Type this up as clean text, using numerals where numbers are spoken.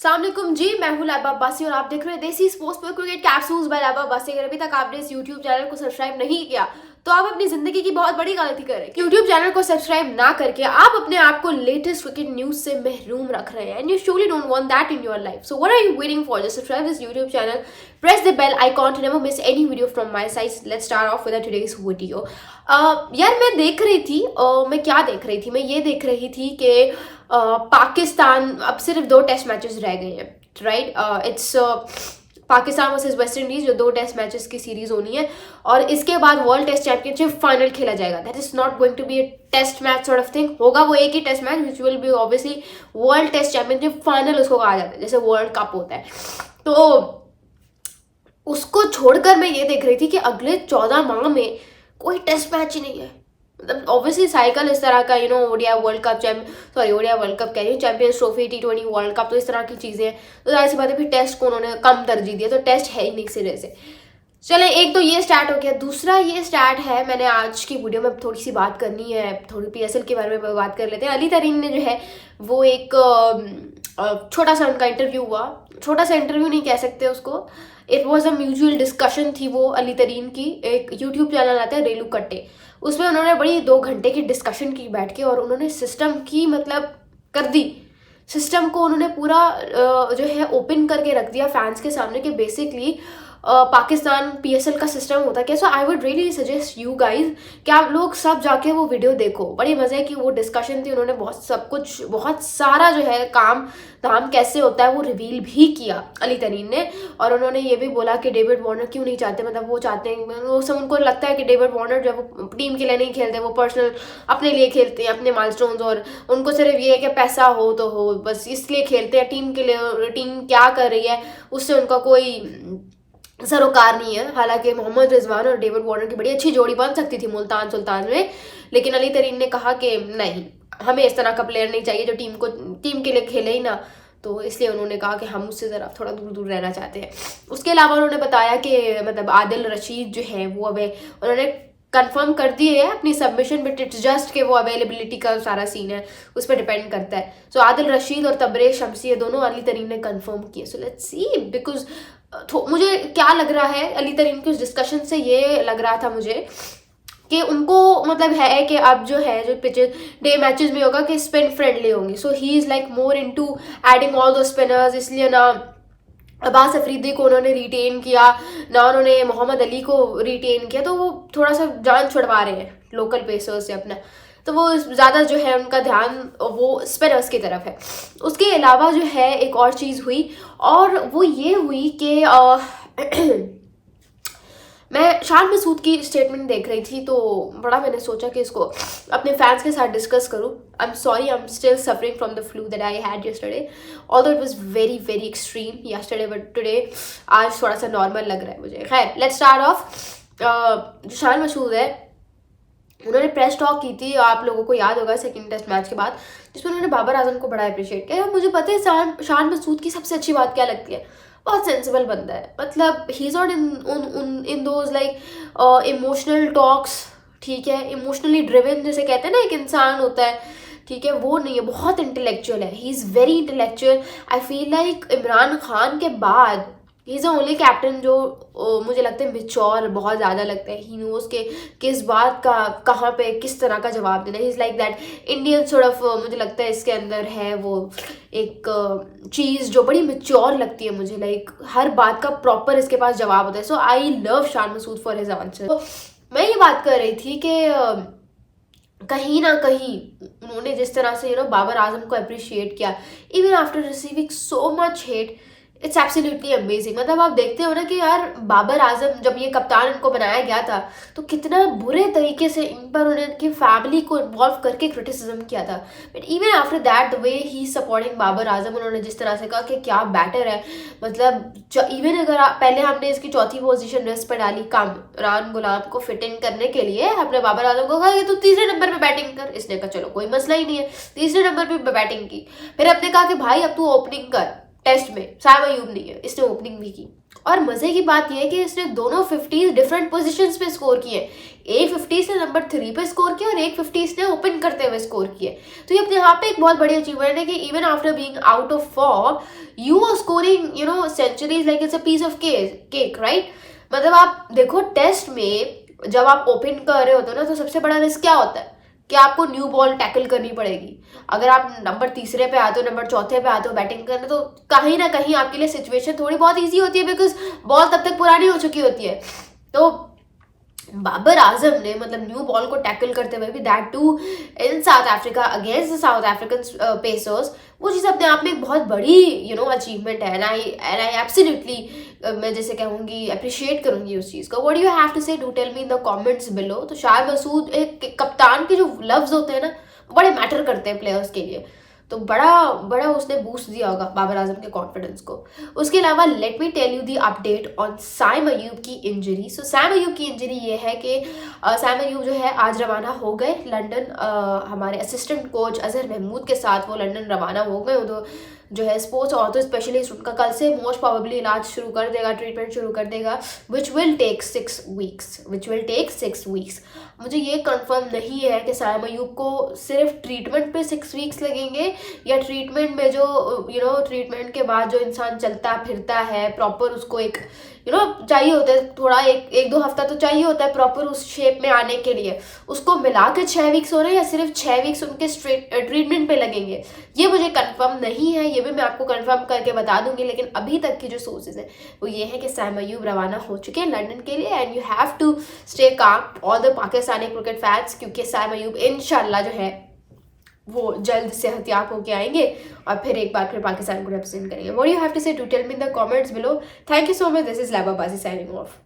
अस्सलामुअलैकुम जी, मैं हूँ लैबा अब्बासी और आप देख रहे हैं देसी स्पोर्ट्स पर क्रिकेट कैप्सूल्स बाय लैबा अब्बासी। अगर अभी तक आपने इस यूट्यूब चैनल को सब्सक्राइब नहीं किया तो आप अपनी जिंदगी की बहुत बड़ी गलती कर रहे हैं। यूट्यूब चैनल को सब्सक्राइब ना करके आप अपने आप को लेटेस्ट क्रिकेट न्यूज से महरूम रख रहे हैं and you surely don't want that in your life. So what are you waiting for? Just subscribe this YouTube channel, press the bell icon to never miss any video from my side. Let's start off with today's video. यार मैं देख रही थी मैं क्या देख रही थी, मैं ये देख रही थी कि पाकिस्तान अब सिर्फ 2 टेस्ट मैचेस रह गए हैं, right? It's Pakistan versus West Indies, जो 2 टेस्ट मैचेस की सीरीज होनी है और इसके बाद वर्ल्ड टेस्ट चैंपियनशिप फाइनल खेला जाएगा. That is not going to be a test match sort of thing. होगा वो एक ही test match which will be obviously world test championship final, उसको कहा जाता है जैसे वर्ल्ड कप होता है. तो उसको छोड़कर मैं ये देख रही थी कि अगले 14 माह में कोई टेस्ट मैच ही नहीं है. मतलब ऑब्वियसली साइकिल इस तरह का, ODI world cup ODI world cup कह रही हूँ, champions trophy, T20 world cup, तो इस तरह की चीज़ें हैं. तो जाहिर सी बात है फिर टेस्ट को उन्होंने कम तरजीह दिया, तो टेस्ट है ही नहीं सिरे से. चले, एक तो ये स्टार्ट हो गया. दूसरा ये स्टार्ट है, मैंने आज की वीडियो में थोड़ी सी बात करनी है, थोड़ी PSL के बारे में बात कर लेते हैं. अली तरीन ने जो है वो एक छोटा सा उनका इंटरव्यू हुआ. छोटा सा इंटरव्यू नहीं कह सकते उसको, it was a mutual discussion थी वो अली तरीन की. एक यूट्यूब चैनल आता है रेलू कट्टे, उसमें उन्होंने बड़ी 2 घंटे की डिस्कशन की बैठ के और उन्होंने सिस्टम की मतलब कर दी. सिस्टम को उन्होंने पूरा जो है ओपन करके रख दिया फैंस के सामने कि बेसिकली पाकिस्तान PSL का सिस्टम होता है. So I would really suggest you guys कि आप लोग सब जाके वो वीडियो देखो. बड़ी मज़े की वो डिस्कशन थी. उन्होंने बहुत सब कुछ, बहुत सारा जो है काम धाम कैसे होता है वो रिवील भी किया अली तरीन ने. और उन्होंने ये भी बोला कि डेविड वार्नर क्यों नहीं चाहते, मतलब वो चाहते हैं, वो सब उनको लगता है कि डेविड वार्नर जो वो टीम के लिए नहीं खेलते, वो पर्सनल अपने लिए खेलते हैं, अपने माइलस्टोन्स, और उनको सिर्फ ये है कि पैसा हो तो हो, बस इसलिए खेलते हैं. टीम के लिए, टीम क्या कर रही है उससे उनका कोई सरोकार नहीं है. हालांकि मोहम्मद रिजवान और डेविड वार्नर की बड़ी अच्छी जोड़ी बन सकती थी मुल्तान सुल्तान में, लेकिन अली तरीन ने कहा कि नहीं, हमें इस तरह का प्लेयर नहीं चाहिए जो टीम के लिए खेले ही ना. तो इसलिए उन्होंने कहा कि हम उससे ज़रा थोड़ा दूर दूर रहना चाहते हैं. उसके अलावा उन्होंने बताया कि मतलब आदिल रशीद जो है वो अब उन्होंने कंफर्म कर दिए है अपनी सबमिशन, बट इट्स जस्ट कि वो अवेलेबिलिटी का सारा सीन है, उस पर डिपेंड करता है. सो आदिल रशीद और तबरेज शमसी ये दोनों अली तरीन ने कंफर्म किए. सो लेट्स सी, बिकॉज मुझे क्या लग रहा है अली तरीन की उस डिस्कशन से, ये लग रहा था मुझे कि उनको मतलब है कि अब जो है जो पिचेस डे मैचेस में होगा कि स्पिन फ्रेंडली होंगी. So he is like more into adding all दो स्पिनर्स. इसलिए ना अब्बास अफरीदी को उन्होंने रिटेन किया, ना उन्होंने मोहम्मद अली को रिटेन किया. तो वो थोड़ा सा जान छुड़वा रहे हैं लोकल पेसर्स से अपना. तो वो ज़्यादा जो है उनका ध्यान वो स्पिनर्स की तरफ है. उसके अलावा जो है एक और चीज़ हुई, और वो ये हुई कि मैं शान मसूद की स्टेटमेंट देख रही थी, तो बड़ा मैंने सोचा कि इसको अपने फैंस के साथ डिस्कस करूं. I am sorry, I am still suffering from the flu that I had yesterday, although it was very very extreme yesterday, but today आज थोड़ा सा नॉर्मल लग रहा है मुझे. खैर, लेट्स स्टार्ट ऑफ. जो शान मसूद है उन्होंने प्रेस टॉक की थी, आप लोगों को याद होगा सेकंड टेस्ट मैच के बाद, जिसमें उन्होंने बाबर आजम को बड़ा अप्रिशिएट किया. मुझे पता है शान मसूद की सबसे अच्छी बात क्या लगती है, बहुत सेंसिबल बंदा है. मतलब he is not in those like emotional talks, ठीक है, इमोशनली ड्रिवन जैसे कहते हैं ना एक इंसान होता है, ठीक है, वो नहीं है. बहुत इंटेलेक्चुअल है, he is very intellectual. I feel like Imran Khan के बाद he is the only captain जो मुझे लगता है मेच्योर बहुत ज़्यादा लगता है. ही नोज के किस बात का कहाँ पे किस तरह का जवाब देना. ही is like that Indian sort of, मुझे लगता है इसके अंदर है वो एक चीज़ जो बड़ी मेच्योर लगती है मुझे. लाइक हर बात का प्रॉपर इसके पास जवाब होता है. So I love Shan Masood for his answer. तो मैं ये बात कर रही थी कि कहीं ना कहीं उन्होंने जिस तरह से बाबर आजम को अप्रिशिएट किया, even after receiving so much hate, it's absolutely amazing. मतलब आप देखते हो ना कि यार बाबर आजम जब ये कप्तान इनको बनाया गया था तो कितना बुरे तरीके से इन पर उनकी फैमिली को इन्वॉल्व करके क्रिटिसिज्म किया था. But even after that the way he supporting Babar Azam, उन्होंने जिस तरह से कहा कि क्या बैटर है. मतलब इवन अगर पहले हमने इसकी चौथी पोजीशन रेस्ट पर डाली कामरान गुलाम को फिट इन करने के लिए, हमने बाबर आजम को कहा कि तू तीसरे नंबर पर बैटिंग कर. इसने कहा चलो कोई मसला ही नहीं है, तीसरे नंबर पर बैटिंग की. फिर हमने कहा कि भाई अब तू ओपनिंग कर टेस्ट में. साइम अयूब नहीं है, इसने ओपनिंग भी की. और मजे की बात यह है कि इसने दोनों 50 डिफरेंट पोजीशंस पे स्कोर किए। एक 50 ने नंबर 3 पे स्कोर किया और एक 50 ने ओपन करते हुए स्कोर किए। तो ये अपने यहाँ पे एक बहुत बड़ी अचीवमेंट है कि even after being out of form you are scoring centuries like it's a piece of cake, right. मतलब आप देखो टेस्ट में जब आप ओपन कर रहे होते हो ना, तो सबसे बड़ा रिस्क क्या होता है कि आपको न्यू बॉल टैकल करनी पड़ेगी। अगर आप नंबर 3 पे आते हो, नंबर 4 पे आते हो बैटिंग करने, तो कहीं ना कहीं आपके लिए सिचुएशन थोड़ी बहुत ईजी होती है, बिकॉज बॉल तब तक पुरानी हो चुकी होती है। तो बाबर आजम ने मतलब न्यू बॉल को टैकल करते हुए भी, that too in South Africa against the South African pacers, वो चीज़ अपने आप में एक बहुत बड़ी अचीवमेंट है। एंड आई एब्सोल्युटली मैं जैसे कहूँगी अप्रिशिएट करूँगी उस चीज़ को। What do you have to say, do tell me in the comments below. तो शार मसूद एक कप्तान के जो लफ्ज होते हैं ना, वो बड़े मैटर करते हैं प्लेयर्स के लिए। तो बड़ा उसने बूस्ट दिया होगा बाबर आजम के कॉन्फिडेंस को। उसके अलावा let me tell you the update on Saim Ayub की इंजरी। सो सैम अयूब की इंजरी ये है कि सैम अयूब जो है आज रवाना हो गए लंदन। हमारे असिस्टेंट कोच अजहर महमूद के साथ वो लंदन रवाना हो गए। तो जो है स्पोर्ट्स ऑर्थो स्पेशलिस्ट उनका कल से मोस्ट प्रोबेबली इलाज शुरू कर देगा, ट्रीटमेंट शुरू कर देगा, विच विल टेक 6 वीक्स। मुझे ये कंफर्म नहीं है कि सैम अयूब को सिर्फ ट्रीटमेंट पे 6 वीक्स लगेंगे, या ट्रीटमेंट में जो ट्रीटमेंट के बाद जो इंसान चलता फिरता है प्रॉपर, उसको एक चाहिए होता है थोड़ा, एक दो हफ्ता तो चाहिए होता है प्रॉपर उस शेप में आने के लिए, उसको मिला के 6 वीक्स हो रहे हैं या सिर्फ 6 वीक्स उनके ट्रीटमेंट पे लगेंगे, ये मुझे कंफर्म नहीं है। ये भी मैं आपको कंफर्म करके बता दूंगी। लेकिन अभी तक की जो सोर्सेज है वो ये है कि सैम अयूब रवाना हो चुके हैं लंदन के लिए। And you have to stay calm all the Pakistani cricket fans, क्योंकि सैम अयूब इंशाल्लाह जो है वो जल्द सेहतयाब होके आएंगे और फिर एक बार फिर पाकिस्तान को रिप्रेजेंट करेंगे। What you have to say, do tell me in the comments below. Thank you so much. This is Laiba Baji signing of.